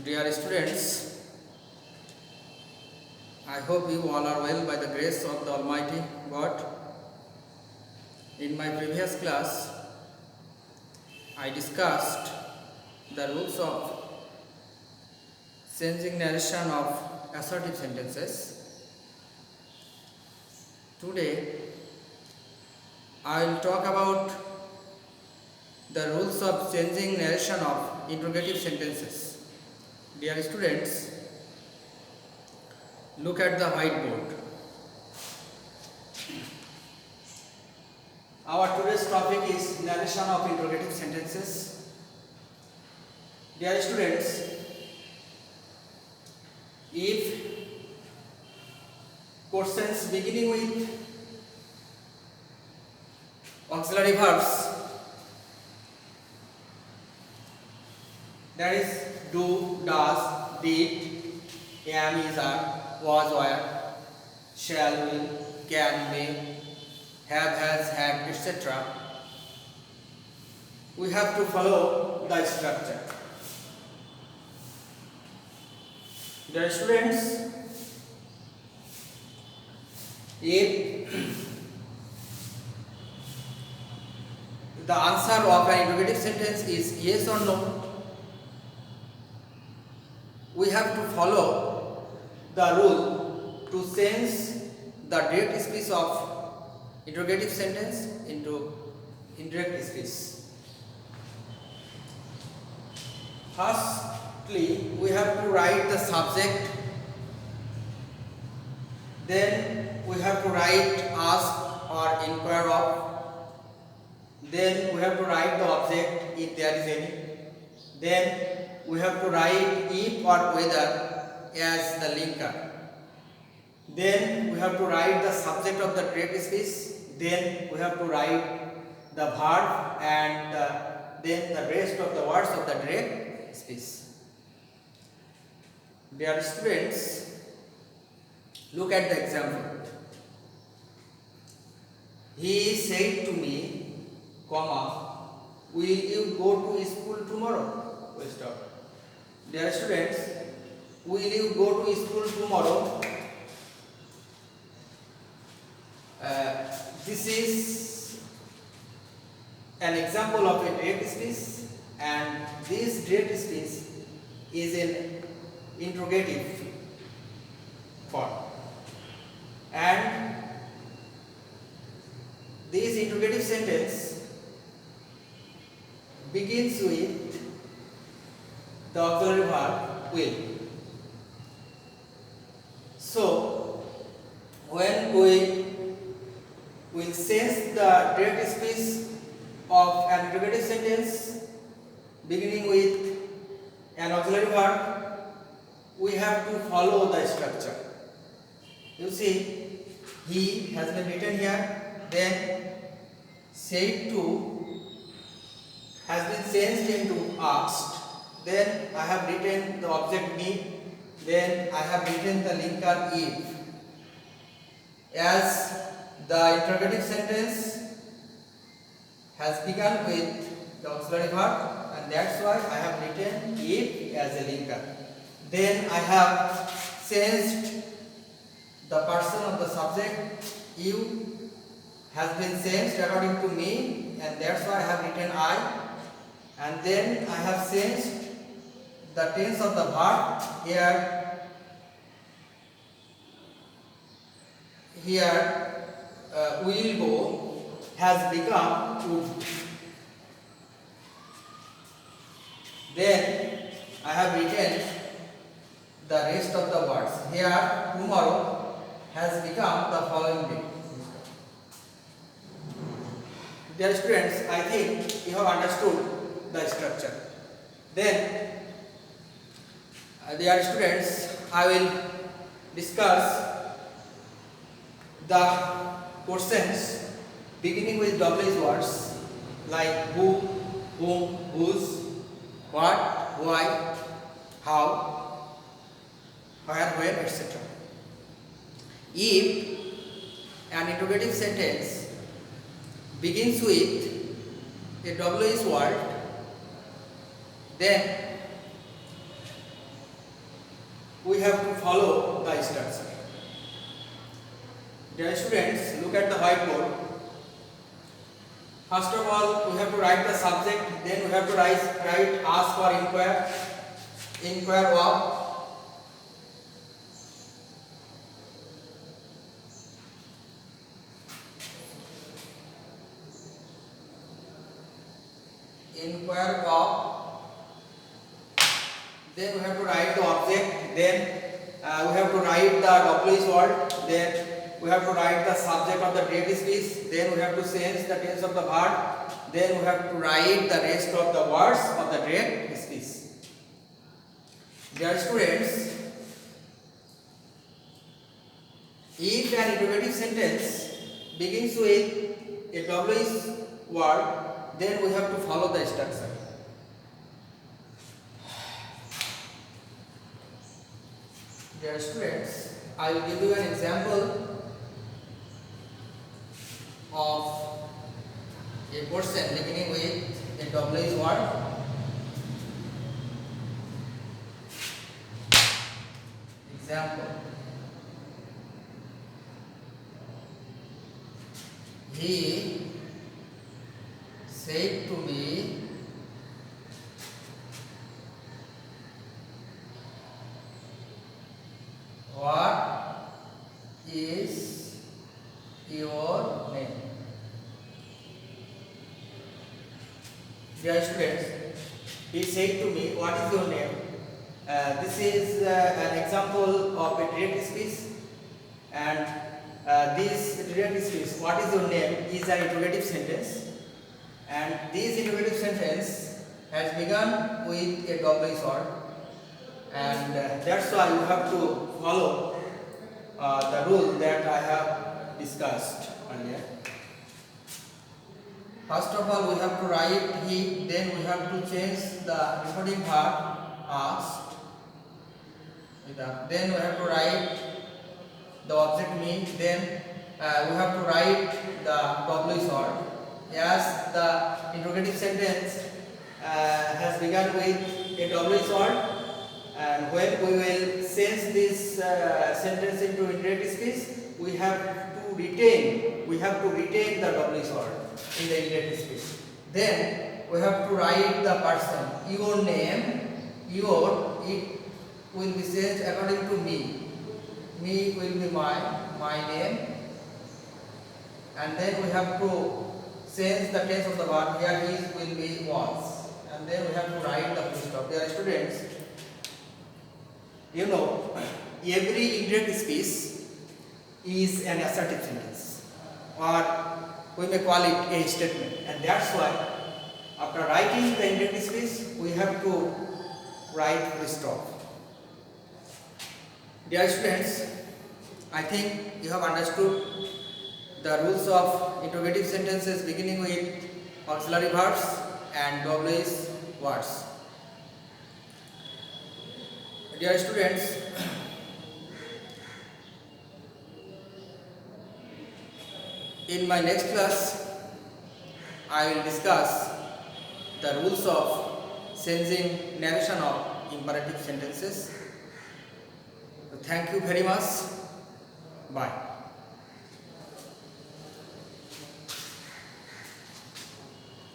Dear students, I hope you all are well by the grace of the Almighty God. In my previous class, I discussed the rules of changing narration of assertive sentences. Today, I will talk about the rules of changing narration of interrogative sentences. Dear students, look at the whiteboard. Our today's topic is narration of interrogative sentences. Dear students, if questions beginning with auxiliary verbs, that is do, does, did, am, is, are, was, were, shall, will, can, may, have, has, had, etc. We have to follow the structure. Dear students, if the answer of an interrogative sentence is yes or no, we have to follow the rule to change the direct speech of interrogative sentence into indirect speech. Firstly, we have to write the subject, then we have to write ask or inquire of, then we have to write the object if there is any, then we have to write if or whether as the linker, then we have to write the subject of the direct speech, then we have to write the verb and then the rest of the words of the direct speech. Dear students, look at the example. He said to me, comma, will you go to school tomorrow? We'll stop. Dear students, will you go to school tomorrow? This is an example of a direct speech, and this direct speech is in interrogative form, and this interrogative sentence begins with the auxiliary verb will. So when we will sense the direct speech of an interrogative sentence beginning with an auxiliary verb, we have to follow the structure. You see, he has been written here, then said to has been changed into asked, then I have written the object me, then I have written the linker if. As the interrogative sentence has begun with the auxiliary verb, and that's why I have written if as a linker. Then I have changed the person of the subject, you has been changed according to me, and that's why I have written I, and then I have changed the tense of the verb here will go has become would. Then I have written the rest of the words. Here tomorrow has become the following day. Dear students, I think you have understood the structure. Then dear students, I will discuss the questions beginning with WH words like who, whom, whose, what, why, how, where, when, etc. If an interrogative sentence begins with a WH word, then we have to follow the structure. Dear students, look at the whiteboard. First of all, we have to write the subject, then we have to write ask or inquire, inquire of, inquire of, then we have to write the object, then we have to write the WH word, then we have to write the subject of the direct speech, then we have to change the tense of the verb, then we have to write the rest of the words of the direct speech. Dear students, if an interrogative sentence begins with a WH word, then we have to follow the structure. Dear students, I will give you an example of a person beginning with a WH word. Example: he said to me, what is your name? Dear students, he said to me, what is your name? This is an example of a direct speech, and this direct speech, what is your name, is an interrogative sentence, and this interrogative sentence has begun with a WH word, and that's why you have to follow the rule that I have discussed earlier. First of all, we have to write he, then we have to change the referring verb asked. Then we have to write the object me, then we have to write the WH word. As the interrogative sentence has begun with a WH word, and when we will change this sentence into interrogative speech, we have to retain the WH word in the interrogative speech. Then we have to write the person, your name, your, it will be changed according to me. Me will be my name, and then we have to change the tense of the verb. Here his will be was, and then we have to write the full stop. Dear students, you know, every interrogative speech is an assertive sentence, or we may call it a statement, and that's why after writing the interrogative speech we have to write full stop. Dear students, I think you have understood the rules of interrogative sentences beginning with auxiliary verbs and WH words. Dear students, in my next class, I will discuss the rules of changing narration of imperative sentences. Thank you very much. Bye.